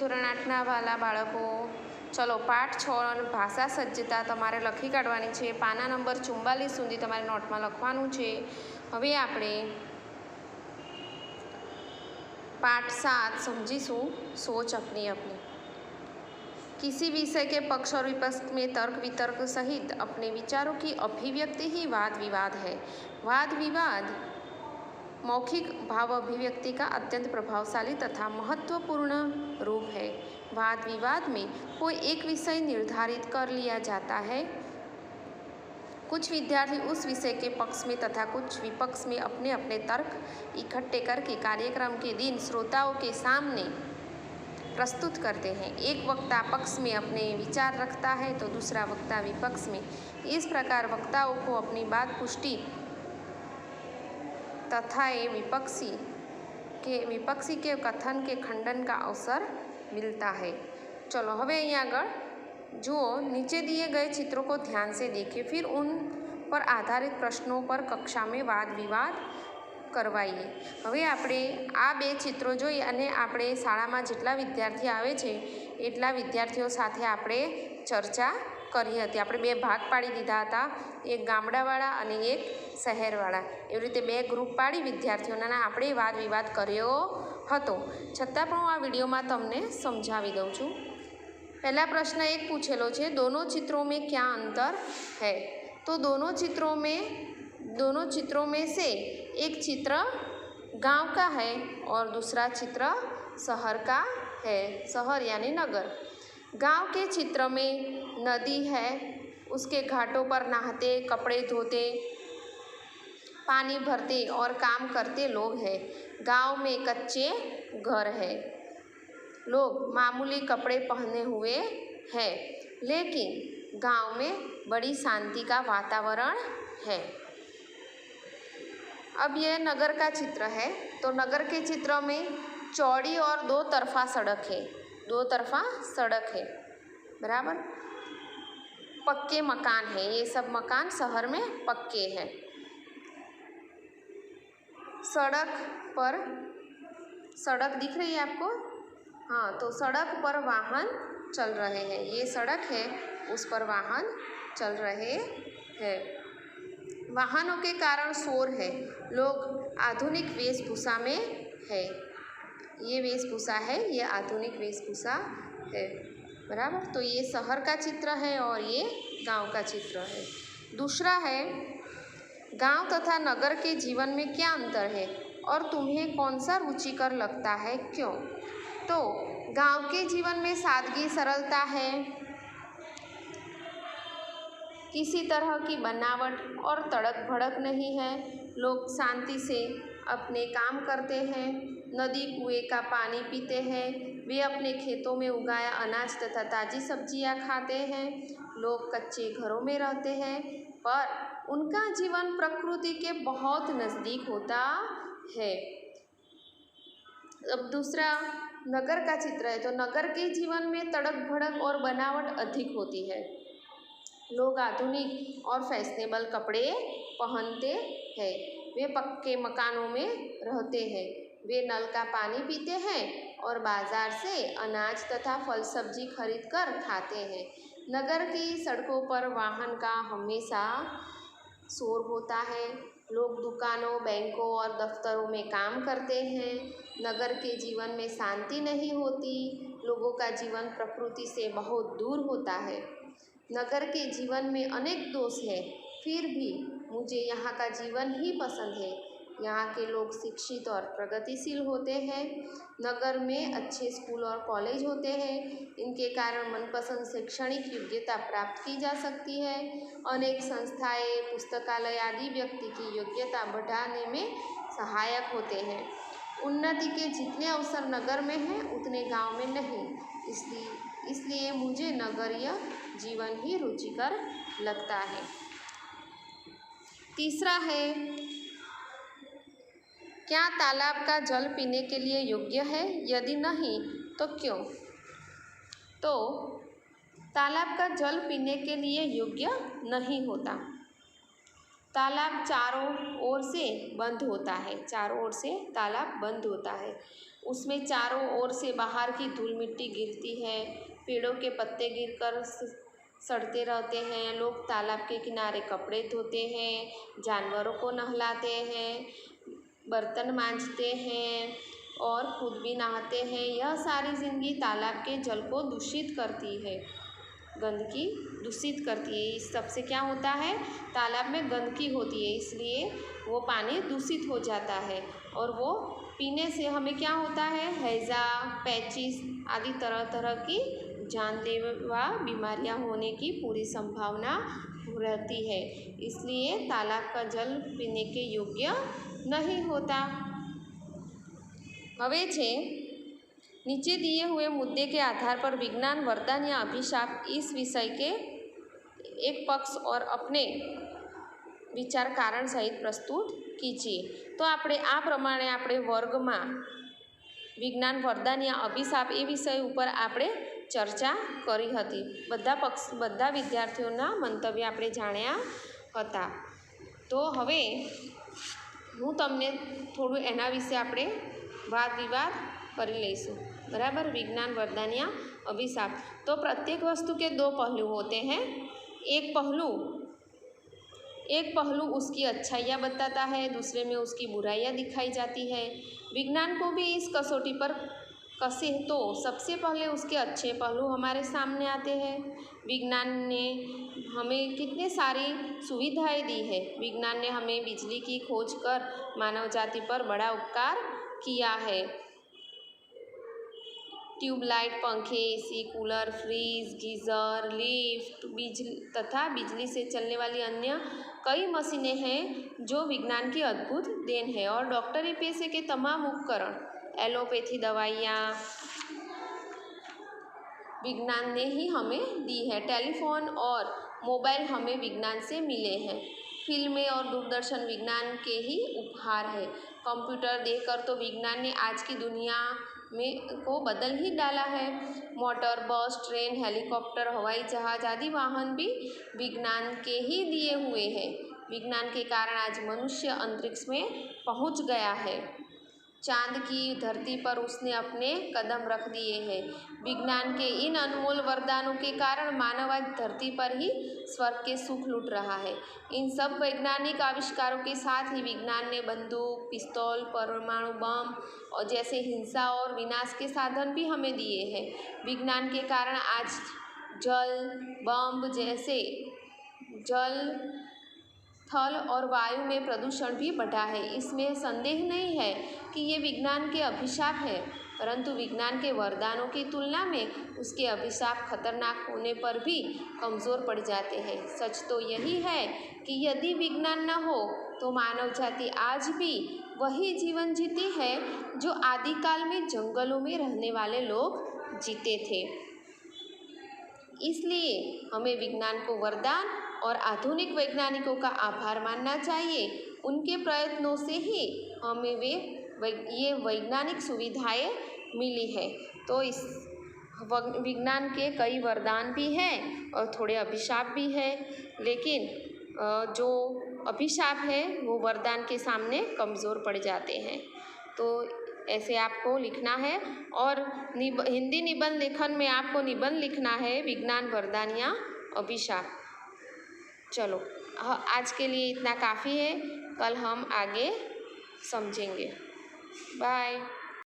ધોરણ 8ના વાલા બાળકો, ચલો પાઠ 6 ભાષા સજ્જતા તમારે લખી કાઢવાની છે. પાના નંબર 44 સુધી તમારે નોટમાં લખવાનું છે. હવે આપણે पाठ 7 समझीशू. सोच अपनी अपनी. किसी विषय के पक्ष और विपक्ष में तर्क वितर्क सहित अपने विचारों की अभिव्यक्ति ही वाद विवाद है. वाद विवाद मौखिक भाव अभिव्यक्ति का अत्यंत प्रभावशाली तथा महत्वपूर्ण रूप है. वाद विवाद में कोई एक विषय निर्धारित कर लिया जाता है. कुछ विद्यार्थी उस विषय के पक्ष में तथा कुछ विपक्ष में अपने अपने तर्क इकट्ठे करके कार्यक्रम के दिन श्रोताओं के सामने प्रस्तुत करते हैं. एक वक्ता पक्ष में अपने विचार रखता है तो दूसरा वक्ता विपक्ष में. इस प्रकार वक्ताओं को अपनी बात पुष्टि तथा विपक्षी के कथन के खंडन का अवसर मिलता है. चलो हवे अहीं आगळ जो नीचे दिए गए चित्रों को ध्यान से देखें, फिर उन पर आधारित प्रश्नों पर कक्षा में वाद विवाद करवाइए. हवे आपणे आ बे चित्रों जोई अने आपणे शाळामां जेटला विद्यार्थी आवे छे एटला विद्यार्थीओ साथे आपणे चर्चा करी हती. आपणे बे भाग पाड़ी दीधा हता, एक गामडावाळा अने एक शहेरवाळा. एवी रीते बे ग्रुप पाड़ी विद्यार्थीओना आपणे वाद विवाद कर्यो हतो. छतां पण हुं आ विडियोमां तमने समजावी दऊं छुं. पहला प्रश्न एक पूछेलो है, दोनों चित्रों में क्या अंतर है? तो दोनों चित्रों में से एक चित्र गांव का है और दूसरा चित्र शहर का है. शहर यानी नगर. गांव के चित्र में नदी है, उसके घाटों पर नहाते, कपड़े धोते, पानी भरते और काम करते लोग हैं. गांव में कच्चे घर है, लोग मामूली कपड़े पहने हुए हैं, लेकिन गांव में बड़ी शांति का वातावरण है. अब यह नगर का चित्र है. तो नगर के चित्र में चौड़ी और दो तरफा सड़क है. बराबर. पक्के मकान है. ये सब मकान शहर में पक्के हैं. सड़क दिख रही है आपको? हाँ, तो सड़क पर वाहन चल रहे हैं. ये सड़क है, उस पर वाहन चल रहे हैं. वाहनों के कारण शोर है. लोग आधुनिक वेशभूषा में है. ये वेशभूषा है, ये आधुनिक वेशभूषा है. बराबर. तो ये शहर का चित्र है और ये गांव का चित्र है. दूसरा है, गांव तथा नगर के जीवन में क्या अंतर है और तुम्हें कौन सा रुचिकर लगता है, क्यों? तो गांव के जीवन में सादगी सरलता है, किसी तरह की बनावट और तड़क भड़क नहीं है. लोग शांति से अपने काम करते हैं, नदी कुएं का पानी पीते हैं, वे अपने खेतों में उगाया अनाज तथा ताज़ी सब्जियां खाते हैं. लोग कच्चे घरों में रहते हैं, पर उनका जीवन प्रकृति के बहुत नज़दीक होता है. अब दूसरा नगर का चित्र है. तो नगर के जीवन में तड़क भड़क और बनावट अधिक होती है. लोग आधुनिक और फैशनेबल कपड़े पहनते हैं, वे पक्के मकानों में रहते हैं, वे नल का पानी पीते हैं और बाजार से अनाज तथा फल सब्जी खरीद कर खाते हैं. नगर की सड़कों पर वाहन का हमेशा शोर होता है. लोग दुकानों, बैंकों और दफ्तरों में काम करते हैं. नगर के जीवन में शांति नहीं होती. लोगों का जीवन प्रकृति से बहुत दूर होता है. नगर के जीवन में अनेक दोष हैं, फिर भी मुझे यहाँ का जीवन ही पसंद है. यहाँ के लोग शिक्षित और प्रगतिशील होते हैं. नगर में अच्छे स्कूल और कॉलेज होते हैं. इनके कारण मनपसंद शैक्षणिक योग्यता प्राप्त की जा सकती है. अनेक संस्थाएं, पुस्तकालय आदि व्यक्ति की योग्यता बढ़ाने में सहायक होते हैं. उन्नति के जितने अवसर नगर में हैं उतने गांव में नहीं. इसलिए मुझे नगरीय जीवन ही रुचिकर लगता है. तीसरा है, क्या तालाब का जल पीने के लिए योग्य है? यदि नहीं तो क्यों? तो तालाब का जल पीने के लिए योग्य नहीं होता. तालाब चारों ओर से बंद होता है. चारों ओर से तालाब बंद होता है. उसमें चारों ओर से बाहर की धूल मिट्टी गिरती है, पेड़ों के पत्ते गिरकर सड़ते रहते हैं, लोग तालाब के किनारे कपड़े धोते हैं, जानवरों को नहलाते हैं, बर्तन मांजते हैं और खुद भी नहाते हैं। यह सारी ज़िंदगी तालाब के जल को दूषित करती है, गंदगी दूषित करती है। इस सब से क्या होता है, तालाब में गंदगी होती है, इसलिए वो पानी दूषित हो जाता है और वो पीने से हमें क्या होता है, हैज़ा, पैचिस आदि तरह तरह की जानलेवा बीमारियां होने की पूरी संभावना रहती है। इसलिए तालाब का जल पीने के योग्य नहीं होता। હવે છે नीचे दिए हुए मुद्दे के आधार पर विज्ञान वरदान या अभिशाप इस विषय के एक पक्ष और अपने विचार कारण सहित प्रस्तुत कीजिए। तो આપણે આ પ્રમાણે આપણે વર્ગમાં વિજ્ઞાન વરદાન યા અભિશાપ એ વિષય ઉપર આપણે ચર્ચા કરી હતી। બધા વિદ્યાર્થીઓના મંતવ્ય આપણે જાણ્યા હતા। તો હવે હું તમને થોડું એના વિશે આપણે વાદ વિવાદ કરી લઈશું, बराबर। विज्ञान वरदान या अभिशाप। तो प्रत्येक वस्तु के दो पहलू होते हैं। एक पहलू उसकी अच्छाइयाँ बताता है, दूसरे में उसकी बुराइयाँ दिखाई जाती है। विज्ञान को भी इस कसौटी पर कसे तो सबसे पहले उसके अच्छे पहलू हमारे सामने आते हैं। विज्ञान ने हमें कितनी सारी सुविधाएं दी है। विज्ञान ने हमें बिजली की खोज कर मानव जाति पर बड़ा उपकार किया है। ट्यूबलाइट, पंखे, AC, cooler, fridge, geyser, lift, बिजली से चलने वाली अन्य कई मशीनें हैं जो विज्ञान की अद्भुत देन है। और डॉक्टरी पेशे के तमाम उपकरण, एलोपैथी दवाइयाँ विज्ञान ने ही हमें दी है। टेलीफोन और मोबाइल हमें विज्ञान से मिले हैं। फिल्में और दूरदर्शन विज्ञान के ही उपहार है। कंप्यूटर देखकर तो विज्ञान ने आज की दुनिया को बदल ही डाला है। मोटर, बस, ट्रेन, हेलीकॉप्टर, हवाई जहाज आदि वाहन भी विज्ञान के ही दिए हुए हैं। विज्ञान के कारण आज मनुष्य अंतरिक्ष में पहुंच गया है। चांद की धरती पर उसने अपने कदम रख दिए हैं। विज्ञान के इन अनमोल वरदानों के कारण मानव आज धरती पर ही स्वर्ग के सुख लूट रहा है। इन सब वैज्ञानिक आविष्कारों के साथ ही विज्ञान ने बंदूक, पिस्तौल, परमाणु बम और जैसे हिंसा और विनाश के साधन भी हमें दिए हैं। विज्ञान के कारण आज जल, बम जैसे जल, थल और वायु में प्रदूषण भी बढ़ा है। इसमें संदेह नहीं है कि ये विज्ञान के अभिशाप है, परंतु विज्ञान के वरदानों की तुलना में उसके अभिशाप खतरनाक होने पर भी कमज़ोर पड़ जाते हैं। सच तो यही है कि यदि विज्ञान न हो तो मानव जाति आज भी वही जीवन जीती है जो आदिकाल में जंगलों में रहने वाले लोग जीते थे। इसलिए हमें विज्ञान को वरदान और आधुनिक वैज्ञानिकों का आभार मानना चाहिए। उनके प्रयत्नों से ही हमें ये वैज्ञानिक सुविधाएं मिली है। तो इस विज्ञान के कई वरदान भी हैं और थोड़े अभिशाप भी है, लेकिन जो अभिशाप है वो वरदान के सामने कमज़ोर पड़ जाते हैं। तो ऐसे आपको लिखना है। और हिंदी निबंध लेखन में आपको निबंध लिखना है विज्ञान वरदान या अभिशाप। चलो आज के लिए इतना काफ़ी है, कल हम आगे समझेंगे। बाय।